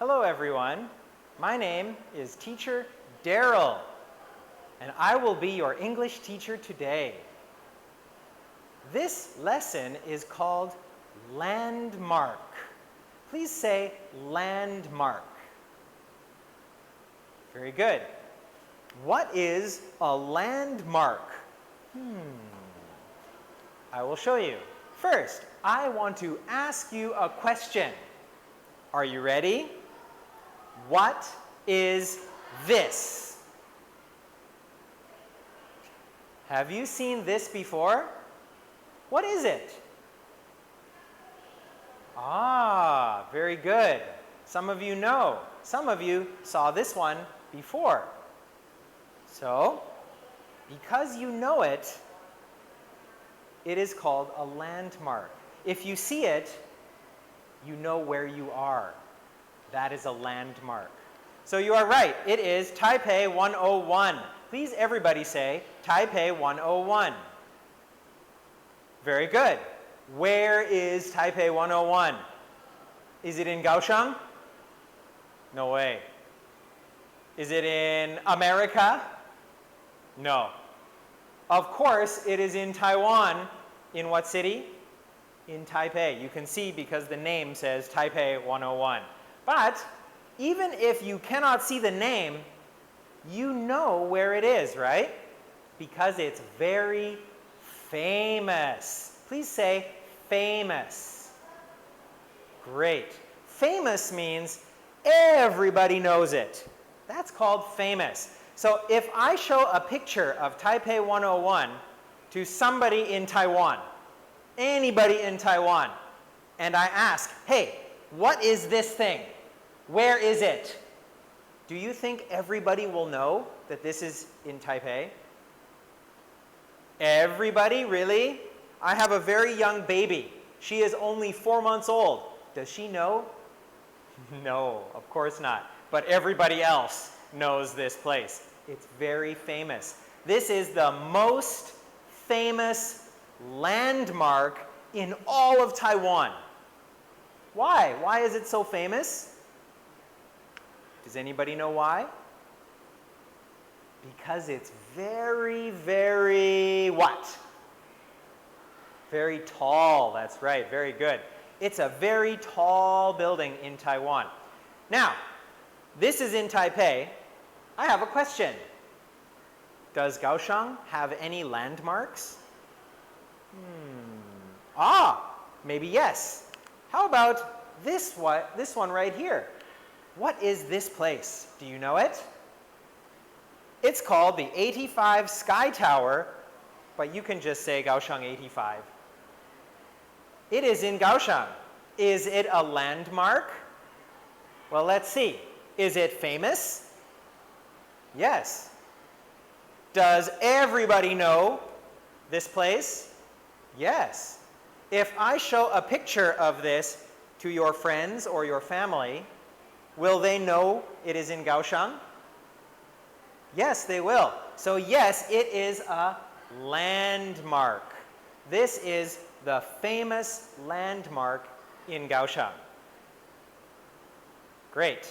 Hello everyone, my name is Teacher Daryl, and I will be your English teacher today. This lesson is called Landmark. Please say landmark. Very good. What is a landmark? I will show you. First, I want to ask you a question. Are you ready? What is this? Have you seen this before? What is it? Ah, very good. Some of you know. Some of you saw this one before. So, because you know it, it is called a landmark. If you see it, you know where you are. That is a landmark. So you are right. It is Taipei 101. Please everybody say Taipei 101. Very good. Where is Taipei 101? Is it in Kaohsiung? No way. Is it in America? No. Of course, it is in Taiwan. In what city? In Taipei. You can see because the name says Taipei 101. But even if you cannot see the name, you know where it is, right? Because it's very famous. Please say famous. Great. Famous means everybody knows it. That's called famous. So if I show a picture of Taipei 101 to somebody in Taiwan, anybody in Taiwan, and I ask, hey, what is this thing? Where is it? Do you think everybody will know that this is in Taipei? Everybody, really? I have a very young baby. She is only 4 months old. Does she know? No, of course not. But everybody else knows this place. It's very famous. This is the most famous landmark in all of Taiwan. Why? Why is it so famous? Does anybody know why? Because it's very, very what? Very tall. That's right. Very good. It's a very tall building in Taiwan. Now, this is in Taipei. I have a question. Does Kaohsiung have any landmarks? Maybe yes. How about this one right here? What is this place? Do you know it? It's called the 85 Sky Tower, but you can just say Kaohsiung 85. It is in Kaohsiung. Is it a landmark? Well, let's see. Is it famous? Yes. Does everybody know this place? Yes. If I show a picture of this to your friends or your family, will they know it is in Kaohsiung? Yes, they will. So yes, it is a landmark. This is the famous landmark in Kaohsiung. Great.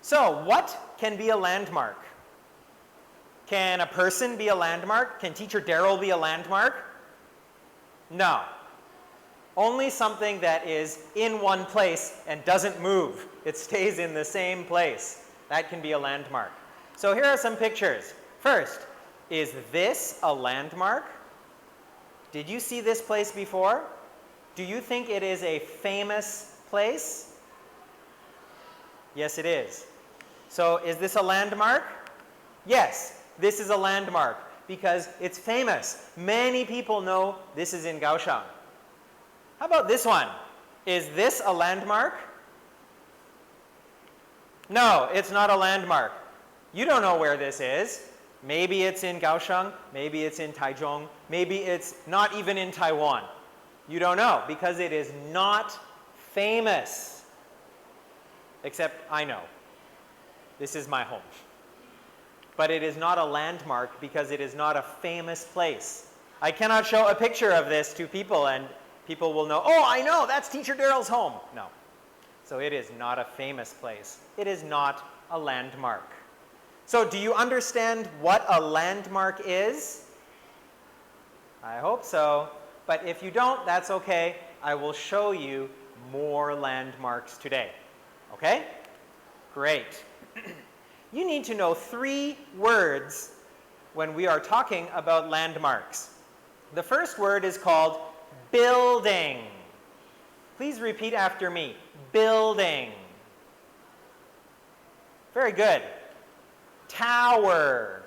So what can be a landmark? Can a person be a landmark? Can Teacher Daryl be a landmark? No. Only something that is in one place and doesn't move. It stays in the same place. That can be a landmark. So here are some pictures. First, is this a landmark? Did you see this place before? Do you think it is a famous place? Yes, it is. So is this a landmark? Yes, this is a landmark because it's famous. Many people know this is in Kaohsiung. How about this one? Is this a landmark? No, it's not a landmark. You don't know where this is. Maybe it's in Kaohsiung, maybe it's in Taichung, maybe it's not even in Taiwan. You don't know because it is not famous. Except I know. This is my home. But it is not a landmark because it is not a famous place. I cannot show a picture of this to people and people will know, oh, I know, that's Teacher Daryl's home. No. So it is not a famous place. It is not a landmark. So do you understand what a landmark is? I hope so. But if you don't, that's okay. I will show you more landmarks today. Okay? Great. You need to know 3 words when we are talking about landmarks. The first word is called building. Please repeat after me. Building. Very good. Tower.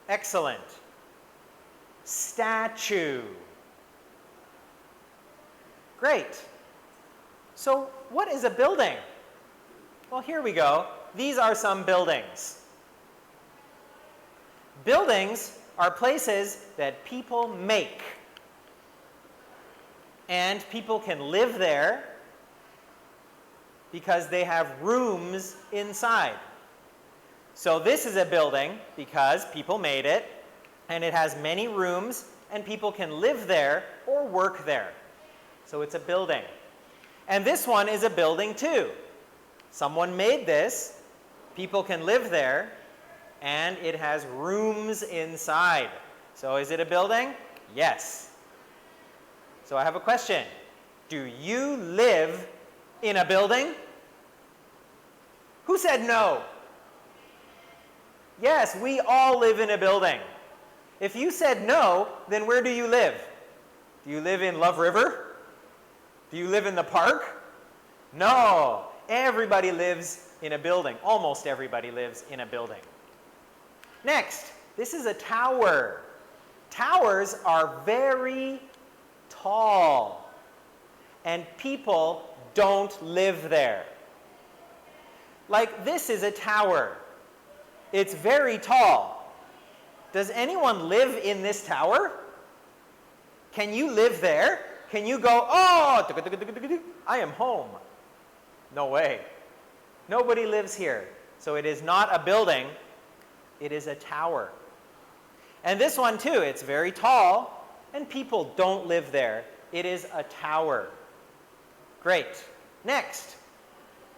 Excellent. Statue. Great. So what is a building? Well, here we go. These are some buildings. Buildings are places that people make. And people can live there because they have rooms inside. So this is a building because people made it, and it has many rooms, and people can live there or work there. So it's a building. And this one is a building too. Someone made this, people can live there, and it has rooms inside. So is it a building? Yes. So I have a question. Do you live in a building? Who said no? Yes, we all live in a building. If you said no, then where do you live? Do you live in Love River? Do you live in the park? No. Everybody lives in a building. Almost everybody lives in a building. Next, this is a tower. Towers are very tall, and people don't live there. Like this is a tower. It's very tall. Does anyone live in this tower? Can you live there? Can you go, oh, I am home? No way. Nobody lives here. So it is not a building, it is a tower. And this one too, it's very tall, and people don't live there. It is a tower. Great. Next,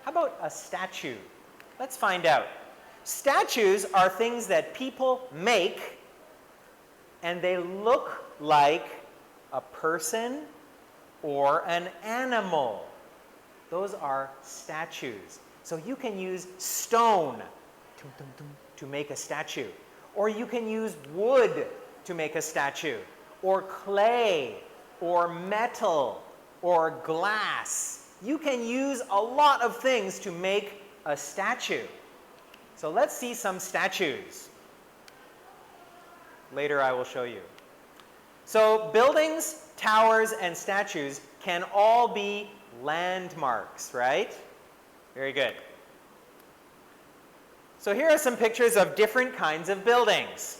how about a statue? Let's find out. Statues are things that people make, and they look like a person or an animal. Those are statues. So you can use stone to make a statue, or you can use wood to make a statue, or clay, or metal, or glass. You can use a lot of things to make a statue. So let's see some statues. Later I will show you. So buildings, towers, and statues can all be landmarks, right? Very good. So here are some pictures of different kinds of buildings.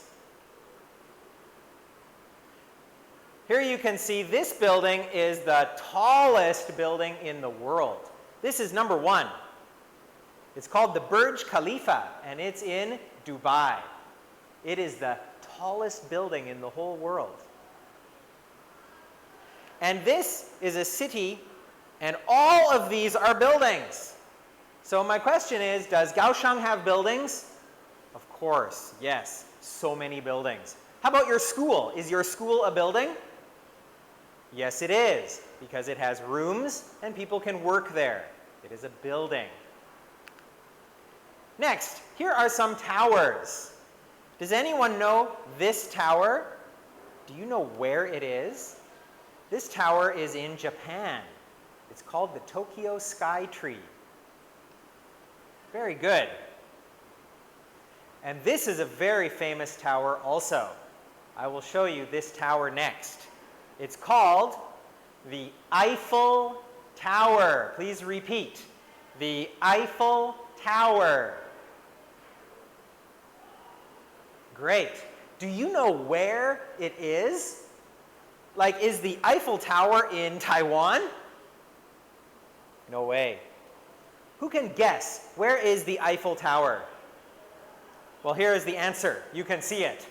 Here you can see this building is the tallest building in the world. This is number 1. It's called the Burj Khalifa, and it's in Dubai. It is the tallest building in the whole world. And this is a city, and all of these are buildings. So my question is, does Kaohsiung have buildings? Of course, yes, so many buildings. How about your school? Is your school a building? Yes, it is, because it has rooms and people can work there. It is a building. Next, here are some towers. Does anyone know this tower? Do you know where it is? This tower is in Japan. It's called the Tokyo Sky Tree. Very good. And this is a very famous tower also. I will show you this tower next. It's called the Eiffel Tower. Please repeat. The Eiffel Tower. Great. Do you know where it is? Like, is the Eiffel Tower in Taiwan? No way. Who can guess? Where is the Eiffel Tower? Well, here is the answer. You can see it.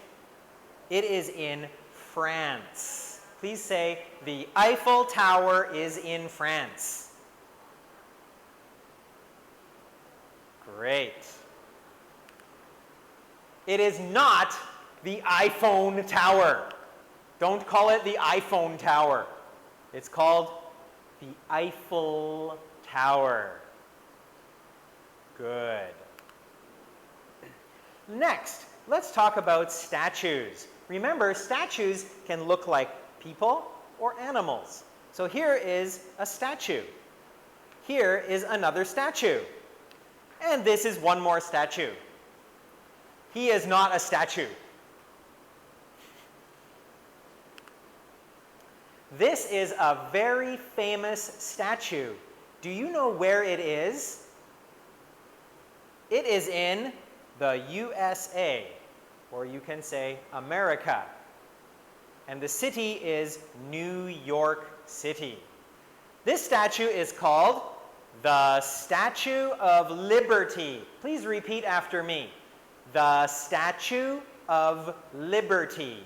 It is in France. Please say, the Eiffel Tower is in France. Great. It is not the iPhone Tower. Don't call it the iPhone Tower. It's called the Eiffel Tower. Good. Next, let's talk about statues. Remember, statues can look like people or animals. So here is a statue. Here is another statue. And this is one more statue. He is not a statue. This is a very famous statue. Do you know where it is? It is in the USA, or you can say America. And the city is New York City. This statue is called the Statue of Liberty. Please repeat after me. The Statue of Liberty.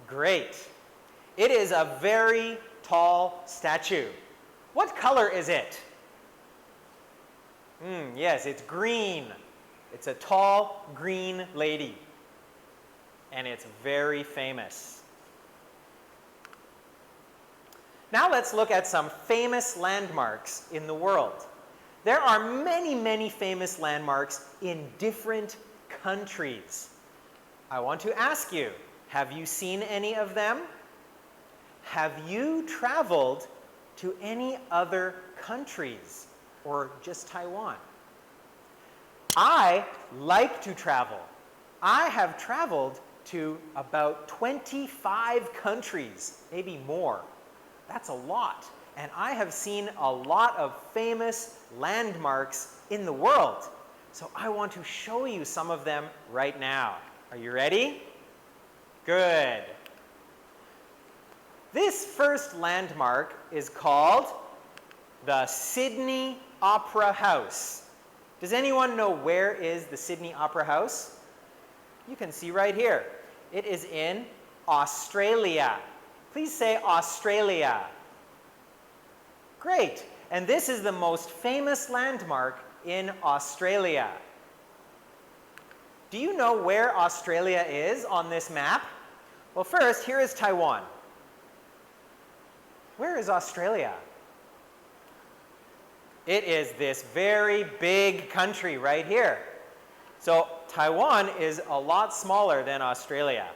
Great. It is a very tall statue. What color is it? Yes, it's green. It's a tall green lady. And it's very famous. Now let's look at some famous landmarks in the world. There are many, many famous landmarks in different countries. I want to ask you, have you seen any of them? Have you traveled to any other countries or just Taiwan? I like to travel. I have traveled to about 25 countries, maybe more. That's a lot. And I have seen a lot of famous landmarks in the world. So I want to show you some of them right now. Are you ready? Good. This first landmark is called the Sydney Opera House. Does anyone know where is the Sydney Opera House? You can see right here. It is in Australia. Please say Australia. Great. And this is the most famous landmark in Australia. Do you know where Australia is on this map? Well, first, here is Taiwan. Where is Australia? It is this very big country right here. So Taiwan is a lot smaller than Australia.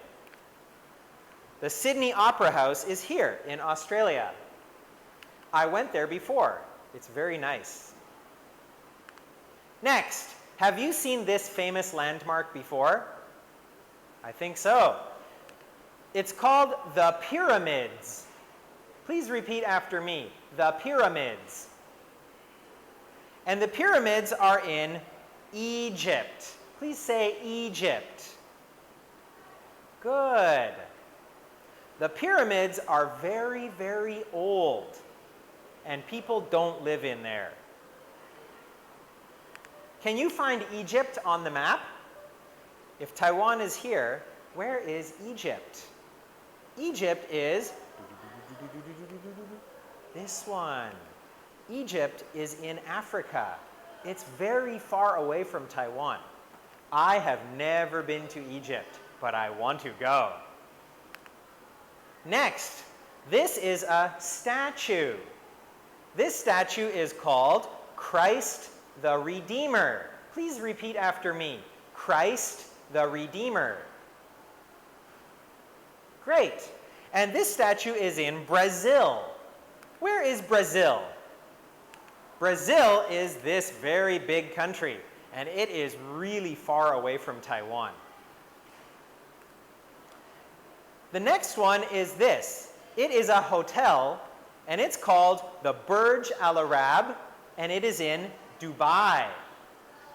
The Sydney Opera House is here in Australia. I went there before. It's very nice. Next, have you seen this famous landmark before? I think so. It's called the Pyramids. Please repeat after me. The Pyramids. And the pyramids are in Egypt. Please say Egypt. Good. The pyramids are very, very old, and people don't live in there. Can you find Egypt on the map? If Taiwan is here, where is Egypt? Egypt is this one. Egypt is in Africa. It's very far away from Taiwan. I have never been to Egypt, but I want to go. Next, this is a statue. This statue is called Christ the Redeemer. Please repeat after me. Christ the Redeemer. Great. And this statue is in Brazil. Where is Brazil? Brazil is this very big country, and it is really far away from Taiwan. The next one is this. It is a hotel, and it's called the Burj Al Arab, and it is in Dubai.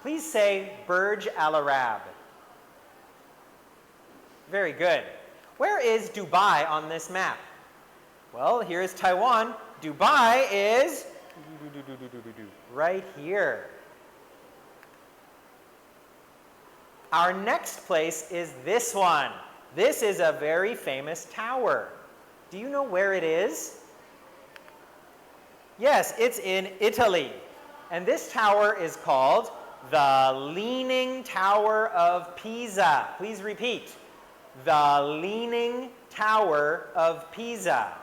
Please say Burj Al Arab. Very good. Where is Dubai on this map? Well, here is Taiwan. Dubai is right here. Our next place is this one. This is a very famous tower. Do you know where it is? Yes, it's in Italy. And this tower is called the Leaning Tower of Pisa. Please repeat. The Leaning Tower of Pisa.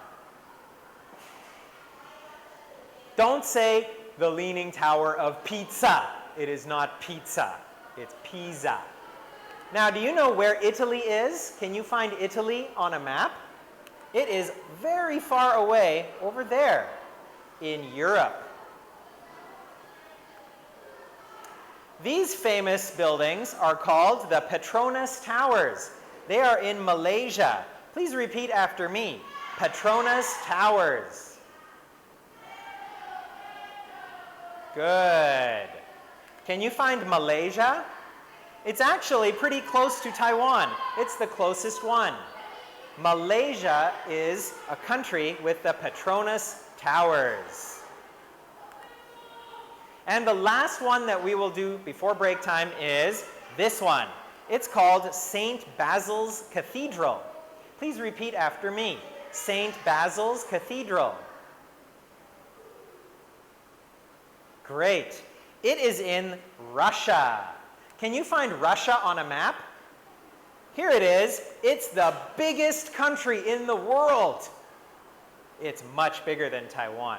Don't say the Leaning Tower of Pizza. It is not pizza. It's Pisa. Now, do you know where Italy is? Can you find Italy on a map? It is very far away over there in Europe. These famous buildings are called the Petronas Towers. They are in Malaysia. Please repeat after me. Petronas Towers. Good. Can you find Malaysia? It's actually pretty close to Taiwan. It's the closest one. Malaysia is a country with the Petronas Towers. And the last one that we will do before break time is this one. It's called St. Basil's Cathedral. Please repeat after me. St. Basil's Cathedral. Great. It is in Russia. Can you find Russia on a map? Here it is. It's the biggest country in the world. It's much bigger than Taiwan.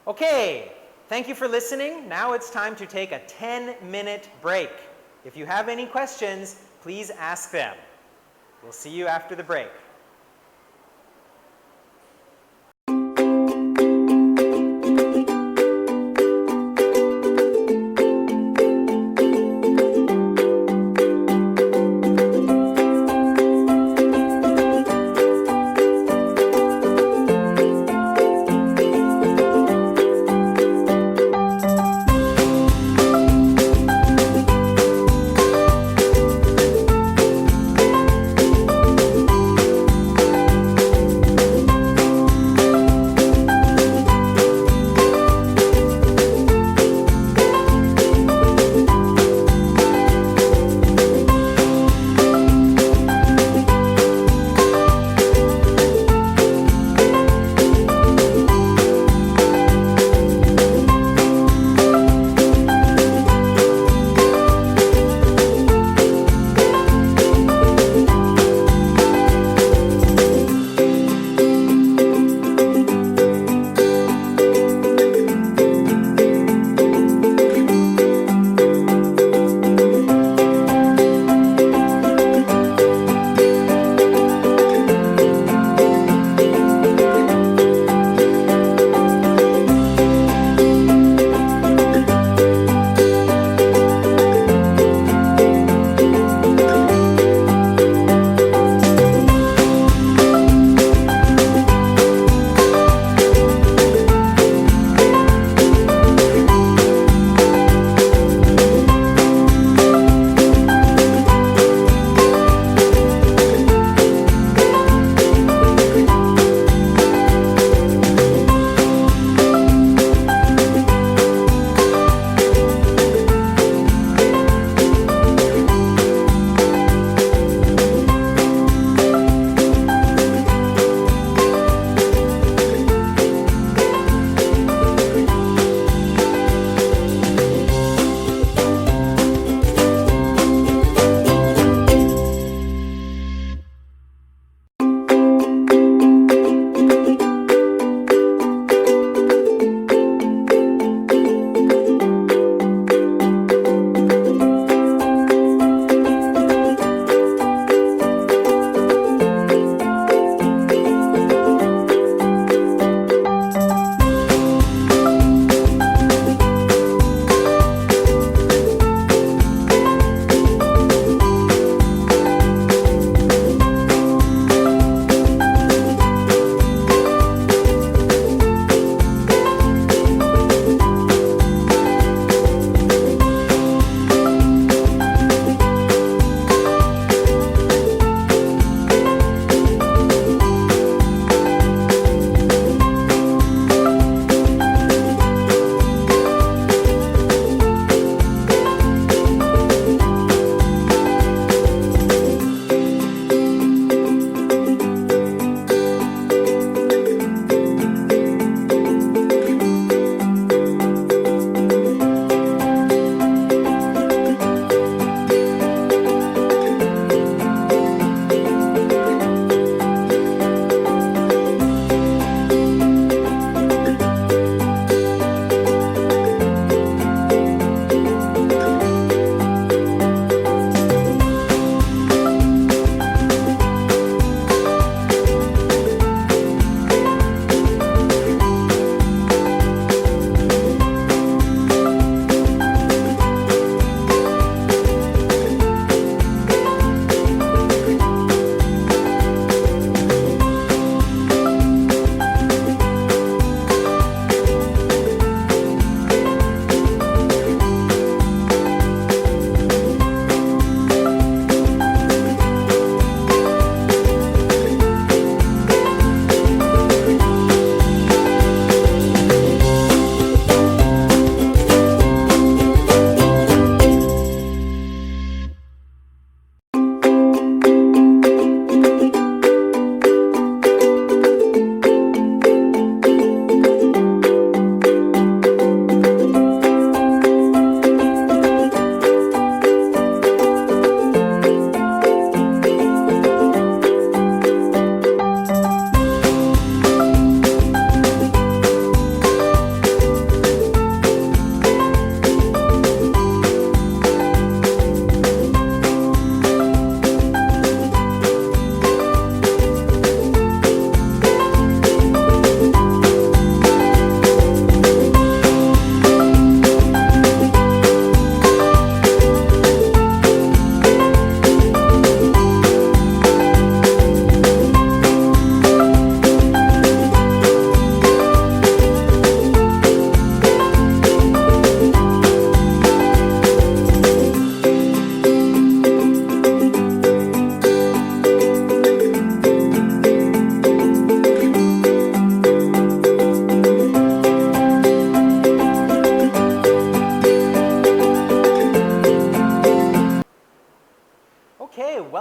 Okay, thank you for listening. Now it's time to take a 10-minute break. If you have any questions, please ask them. We'll see you after the break.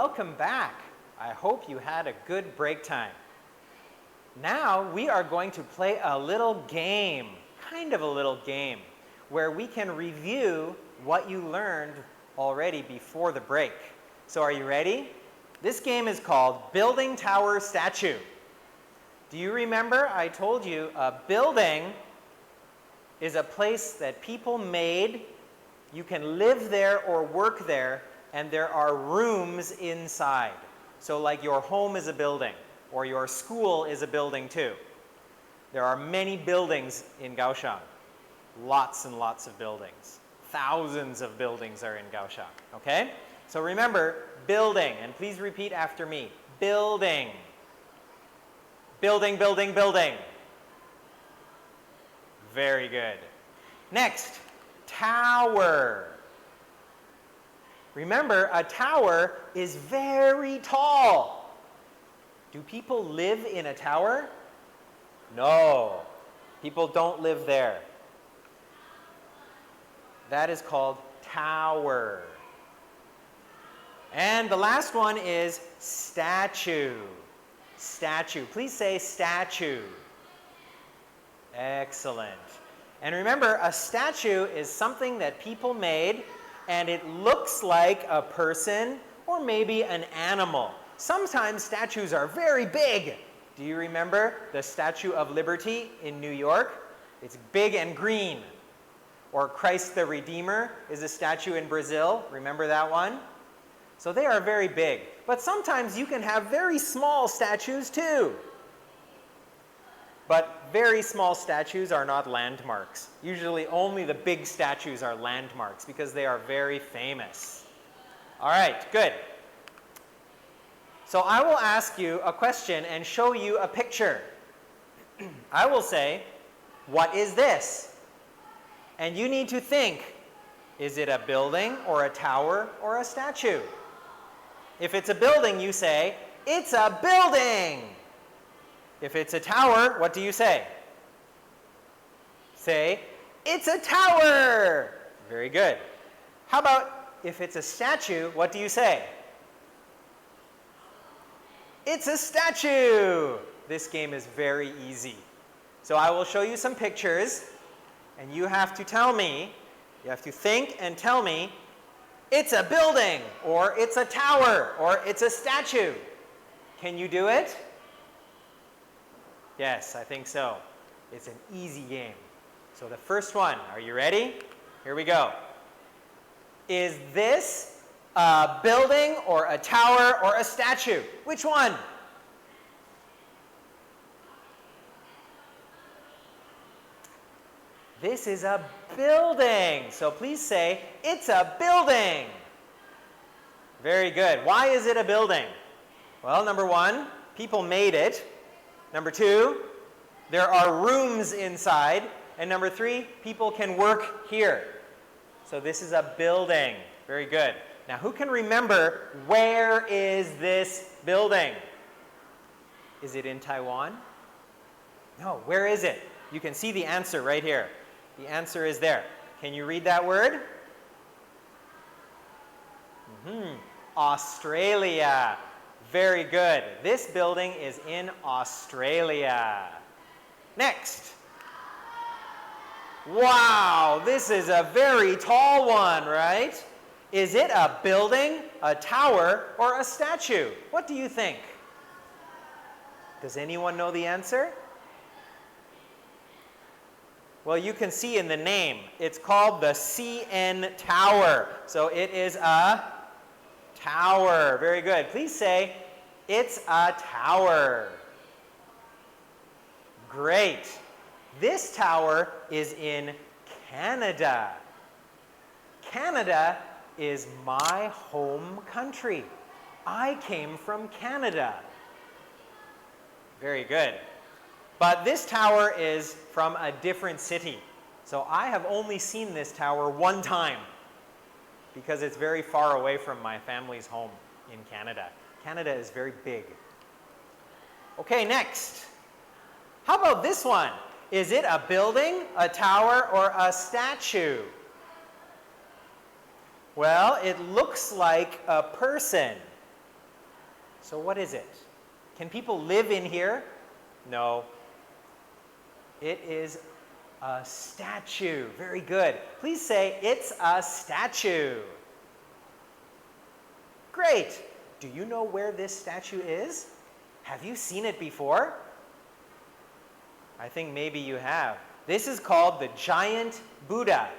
welcome back. I hope you had a good break time. Now we are going to play a little game, kind of a little game, where we can review what you learned already before the break. So are you ready? This game is called Building Tower Statue. Do you remember I told you a building is a place that people made. You can live there or work there, and there are rooms inside. So like your home is a building, or your school is a building too. There are many buildings in Kaohsiung. Lots and lots of buildings. Thousands of buildings are in Kaohsiung, okay? So remember, building, and please repeat after me. Building. Building, building, building. Very good. Next, tower. Remember, a tower is very tall. Do people live in a tower? No. People don't live there. That is called tower. And the last one is statue. Statue. Please say statue. Excellent. And remember, a statue is something that people made, and it looks like a person or maybe an animal. Sometimes statues are very big. Do you remember the Statue of Liberty in New York? It's big and green. Or Christ the Redeemer is a statue in Brazil. Remember that one? So they are very big. But sometimes you can have very small statues too. But very small statues are not landmarks. Usually only the big statues are landmarks because they are very famous. All right, good. So I will ask you a question and show you a picture. I will say, what is this? And you need to think, is it a building or a tower or a statue? If it's a building, you say, it's a building. If it's a tower, what do you say? Say, it's a tower. Very good. How about if it's a statue, what do you say? It's a statue. This game is very easy. So I will show you some pictures, and you have to tell me, you have to think and tell me, it's a building, or it's a tower, or it's a statue. Can you do it? Yes, I think so. It's an easy game. So the first one, are you ready? Here we go. Is this a building or a tower or a statue? Which one? This is a building. So please say, it's a building. Very good. Why is it a building? Well, number one, people made it. Number two, there are rooms inside. And number three, people can work here. So this is a building. Very good. Now, who can remember where is this building? Is it in Taiwan? No, where is it? You can see the answer right here. The answer is there. Can you read that word? Australia. Very good. This building is in Australia. Next. Wow, this is a very tall one, right? Is it a building, a tower, or a statue? What do you think? Does anyone know the answer? Well, you can see in the name, it's called the CN Tower. So it is a tower. Very good. Please say, it's a tower. Great. This tower is in Canada. Canada is my home country. I came from Canada. Very good. But this tower is from a different city. So I have only seen this tower one time because it's very far away from my family's home in Canada. Canada is very big. Okay, next. How about this one? Is it a building, a tower, or a statue? Well, it looks like a person. So what is it? Can people live in here? No. It is a statue. Very good. Please say, it's a statue. Great. Do you know where this statue is? Have you seen it before? I think maybe you have. This is called the Giant Buddha.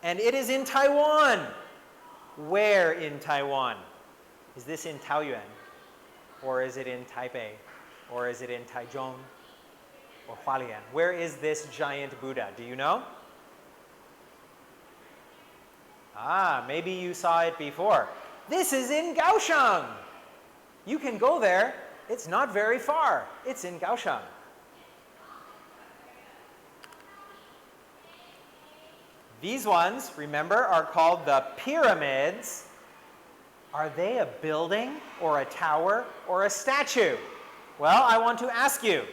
And it is in Taiwan. Where in Taiwan? Is this in Taoyuan? Or is it in Taipei? Or is it in Taichung? Or Hualien? Where is this giant Buddha? Do you know? Ah, maybe you saw it before. This is in Kaohsiung. You can go there. It's not very far. It's in Kaohsiung. These ones, remember, are called the pyramids. Are they a building or a tower or a statue? Well, I want to ask you,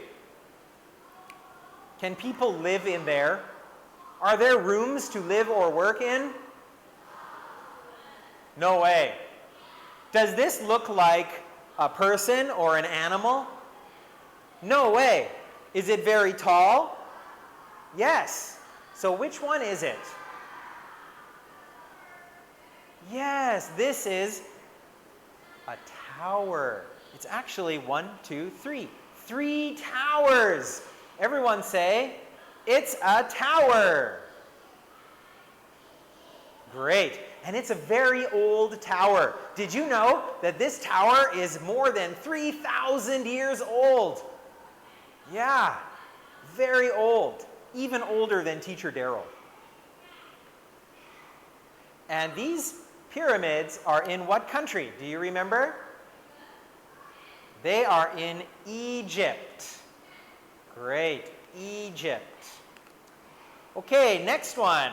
can people live in there? Are there rooms to live or work in? No way. Does this look like a person or an animal? No way. Is it very tall? Yes. So which one is it? Yes, this is a tower. It's actually 1, 2, 3. 3 towers. Everyone say, it's a tower. Great. And it's a very old tower. Did you know that this tower is more than 3,000 years old? Yeah, very old. Even older than Teacher Darryl. And these pyramids are in what country? Do you remember? They are in Egypt. Great, Egypt. Okay, next one.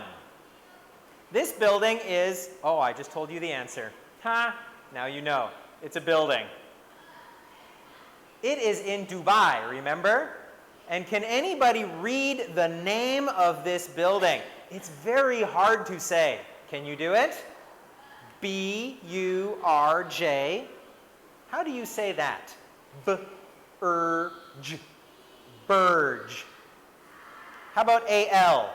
This building is, oh, I just told you the answer. Now you know. It's a building. It is in Dubai, remember? And can anybody read the name of this building? It's very hard to say. Can you do it? B-U-R-J. How do you say that? B-R-J. Burj. How about A-L?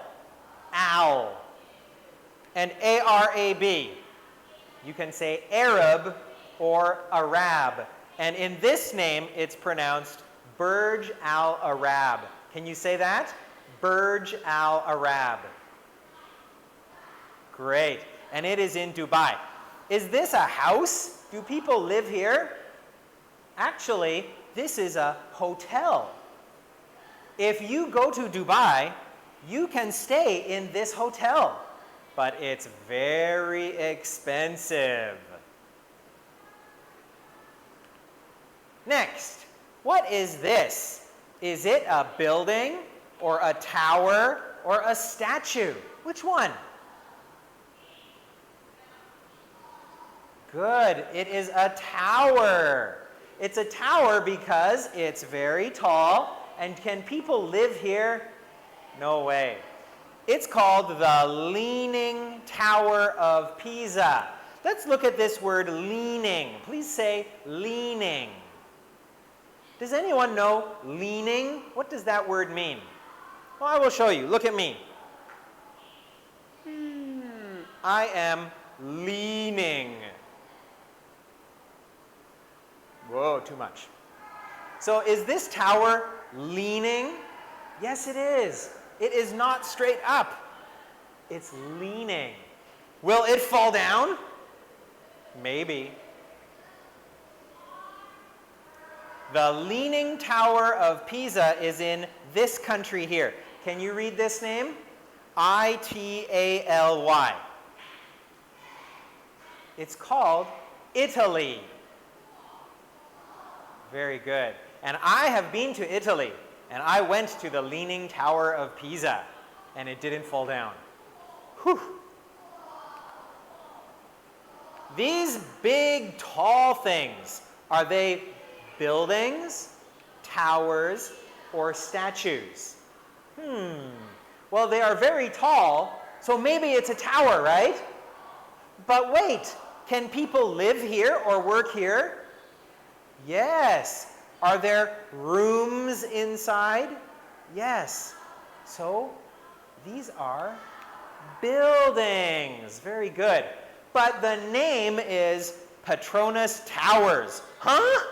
Owl. And A-R-A-B. You can say Arab or Arab. And in this name, it's pronounced Burj Al Arab. Can you say that? Burj Al Arab. Great. And it is in Dubai. Is this a house? Do people live here? Actually, this is a hotel. If you go to Dubai, you can stay in this hotel, but it's very expensive. Next, what is this? Is it a building or a tower or a statue? Which one? Good, it is a tower. It's a tower because it's very tall. And can people live here? No way. It's called the Leaning Tower of Pisa. Let's look at this word leaning. Please say leaning. Does anyone know leaning? What does that word mean? Well, I will show you. Look at me. I am leaning. Whoa, too much. So is this tower leaning? Yes, it is. It is not straight up. It's leaning. Will it fall down? Maybe. The Leaning Tower of Pisa is in this country here. Can you read this name? I-T-A-L-Y. It's called Italy. Very good. And I have been to Italy, and I went to the Leaning Tower of Pisa, and it didn't fall down. Whew. These big, tall things, are they buildings, towers, or statues? Well, they are very tall, so maybe it's a tower, right? But wait, can people live here or work here? Yes. Are there rooms inside? Yes. So these are buildings. Very good. But the name is Petronas Towers. Huh?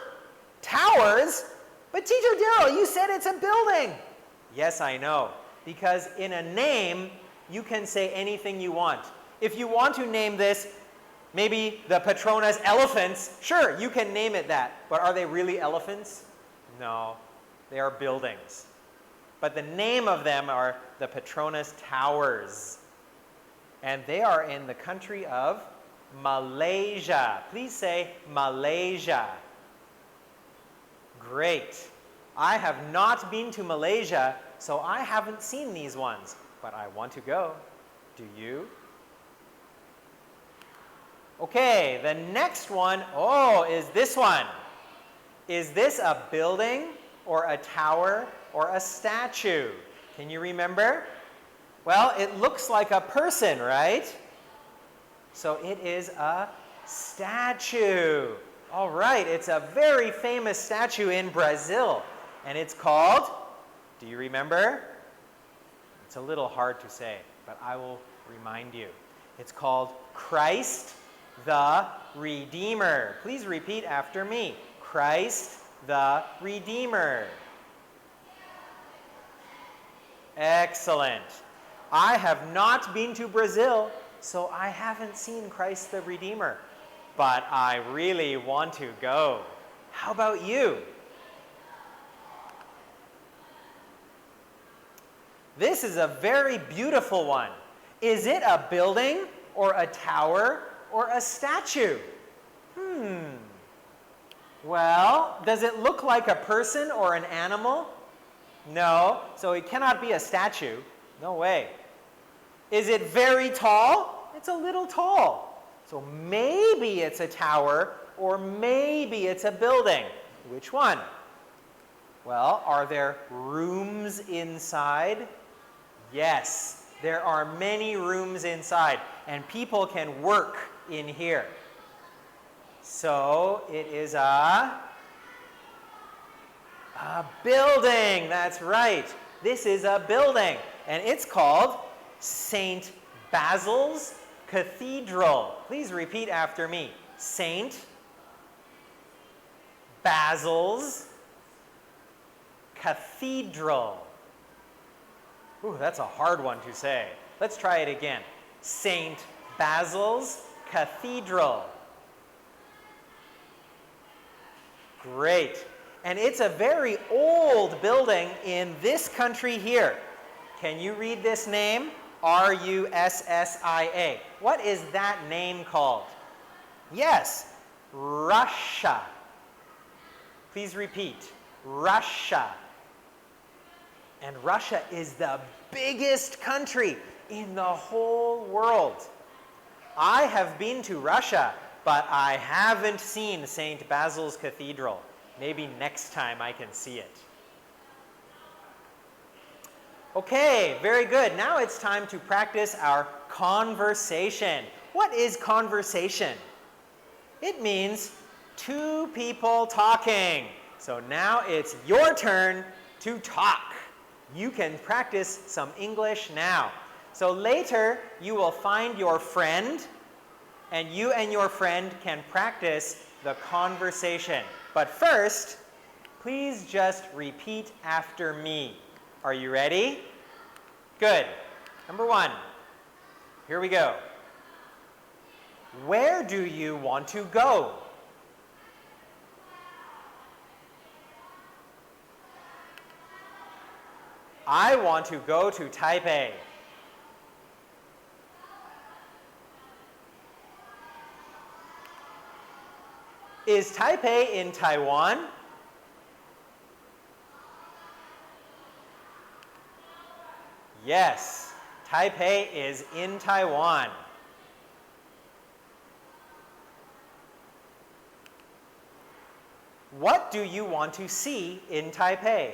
Towers? But Teacher Darrell, you said it's a building. Yes, I know. Because in a name, you can say anything you want. If you want to name this, maybe the Petronas Elephants, sure, you can name it that. But are they really elephants? No, they are buildings. But the name of them are the Petronas Towers. And they are in the country of Malaysia. Please say Malaysia. Great. I have not been to Malaysia, so I haven't seen these ones, but I want to go. Do you? Okay, the next one, is this one. Is this a building or a tower or a statue? Can you remember? Well, it looks like a person, right? So it is a statue. All right, it's a very famous statue in Brazil. And it's called, do you remember? It's a little hard to say, but I will remind you. It's called Christ the Redeemer. Please repeat after me. Christ the Redeemer. Excellent. I have not been to Brazil, so I haven't seen Christ the Redeemer, but I really want to go. How about you? This is a very beautiful one. Is it a building or a tower or a statue? Well, does it look like a person or an animal? No, so it cannot be a statue. No way. Is it very tall? It's a little tall. So maybe it's a tower or maybe it's a building. Which one? Well, are there rooms inside? Yes, there are many rooms inside, and people can work in here. So it is a building. That's right. This is a building, and it's called St. Basil's Cathedral. Please repeat after me. St. Basil's Cathedral. Ooh, that's a hard one to say. Let's try it again. St. Basil's Cathedral. Great. And it's a very old building in this country here. Can you read this name? Russia. What is that name called? Yes, Russia. Please repeat. Russia. And Russia is the biggest country in the whole world. I have been to Russia, but I haven't seen St. Basil's Cathedral. Maybe next time I can see it. Okay, very good. Now it's time to practice our conversation. What is conversation? It means two people talking. So now it's your turn to talk. You can practice some English now. So later you will find your friend, and you and your friend can practice the conversation. But first, please just repeat after me. Are you ready? Good. Number one. Here we go. Where do you want to go? I want to go to Taipei. Is Taipei in Taiwan? Yes, Taipei is in Taiwan. What do you want to see in Taipei?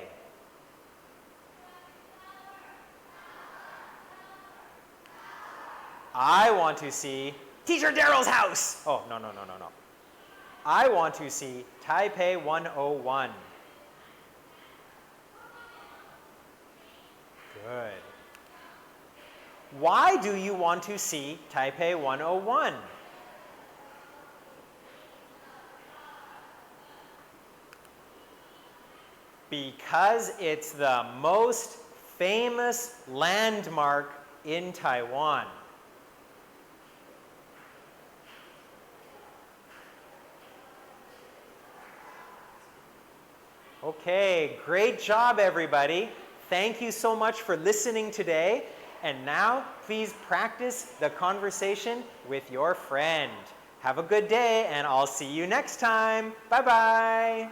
I want to see Teacher Darrell's house. Oh, no. I want to see Taipei 101. Good. Why do you want to see Taipei 101? Because it's the most famous landmark in Taiwan. Okay, great job everybody. Thank you so much for listening today. And now, please practice the conversation with your friend. Have a good day, and I'll see you next time. Bye-bye.